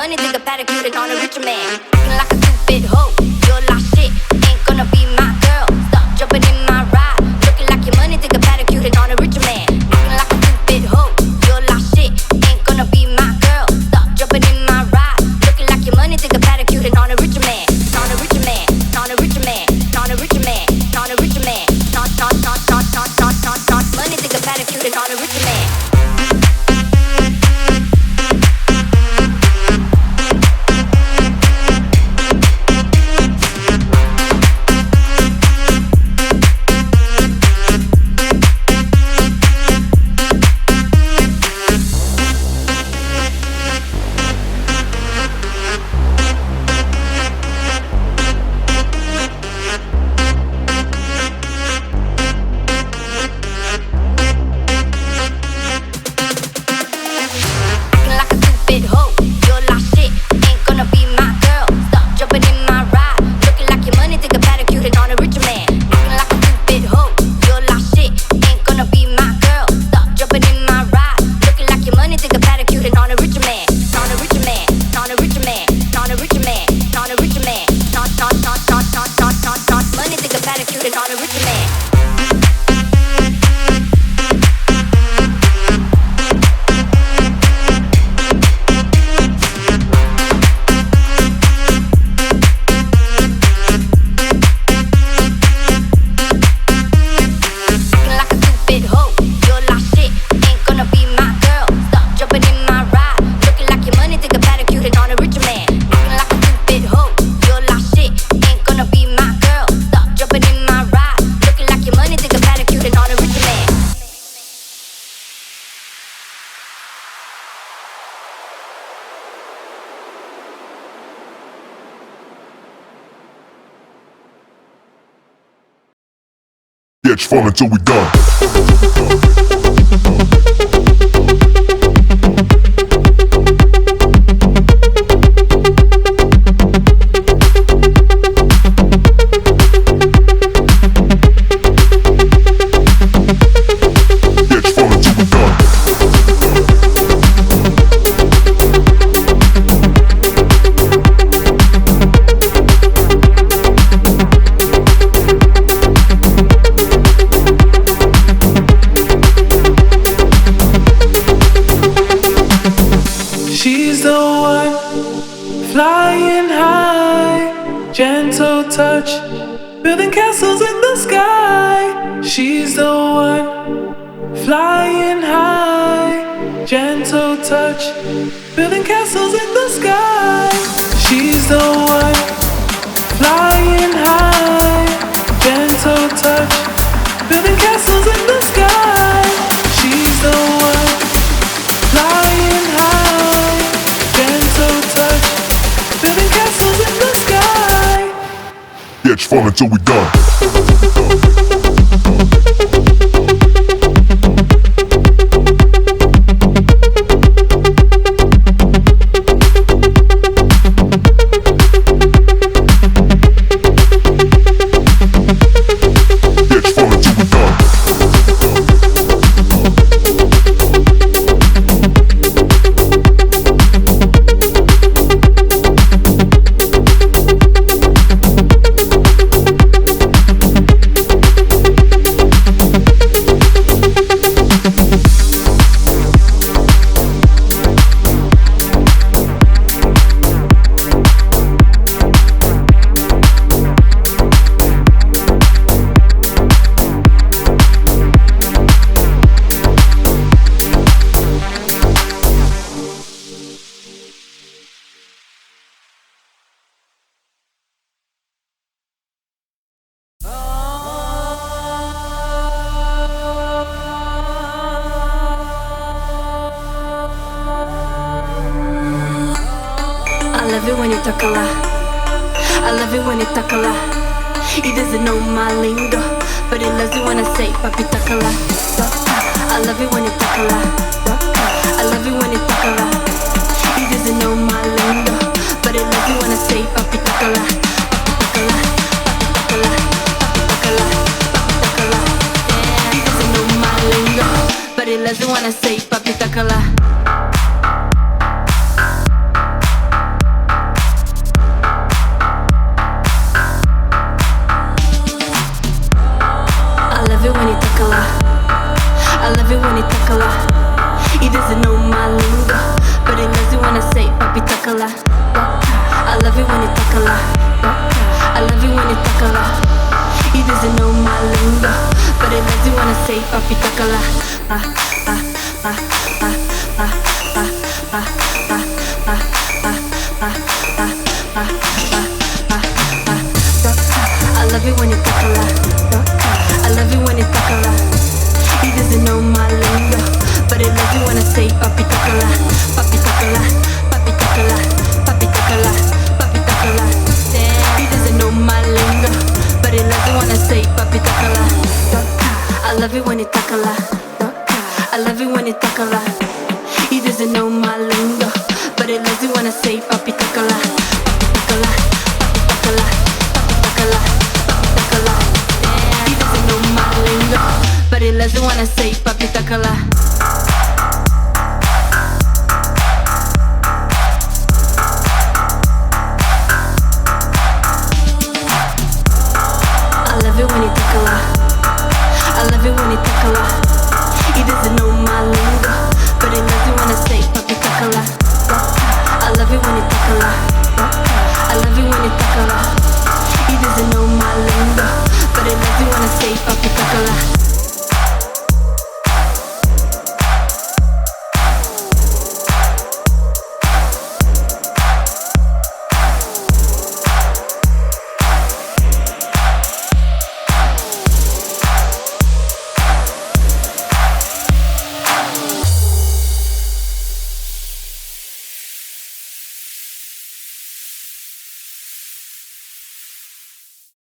money, think a pedicure and on a richer man. Looking like a stupid hoe, you're like shit, ain't gonna be my girl. Stop jumping in my ride. Looking like your money, think a pedicure and on a richer man. Looking like a stupid hoe, you're like shit, ain't gonna be my girl. Stop jumping in my ride. Looking like your money, think a pedicure and on a richer man. On a richer man, on a richer man, on a richer man, on a richer man. Money, think a pedicure and on a richer man. Bitch, fall until we done. Gentle touch, building castles in the sky. She's the one, flying high. Gentle touch, building castles in the sky. She's the one, flying high. Gentle touch, building castles in the sky. She's the one, flying high. Gentle touch, building castles in the sky. Bitch, fall until we done. I love it when you talk a lot. I love it when you talk a lot. He doesn't know my lingo, but he loves it when I say papi talk a lot. I love it when you talk a lot. I love it when you talk a lot. He doesn't know my lingo, but he loves it when I say papi talk a lot. Papi talk a lot. Papi talk a lot. Papi talk a lot. He doesn't know my lingo, but he loves it when I say papi talk a lot. takala. I love it when it takala. He doesn't know my lingo, but he loves it when I say papi takala. I love it when it takala. I love it when it takala. He doesn't know my lingo, but he loves it when I say papi takala, papi takala, papi takala, papi takala, papi takala. He doesn't know my lingo, but he loves it when I say papi takala. I love it when it takala. I love it when it takala. He doesn't know my lingo, but he loves it when I say papi takala, papi takala, papi takala, papi takala, papi takala. He doesn't know my lingo, but he loves it when I say papi takala.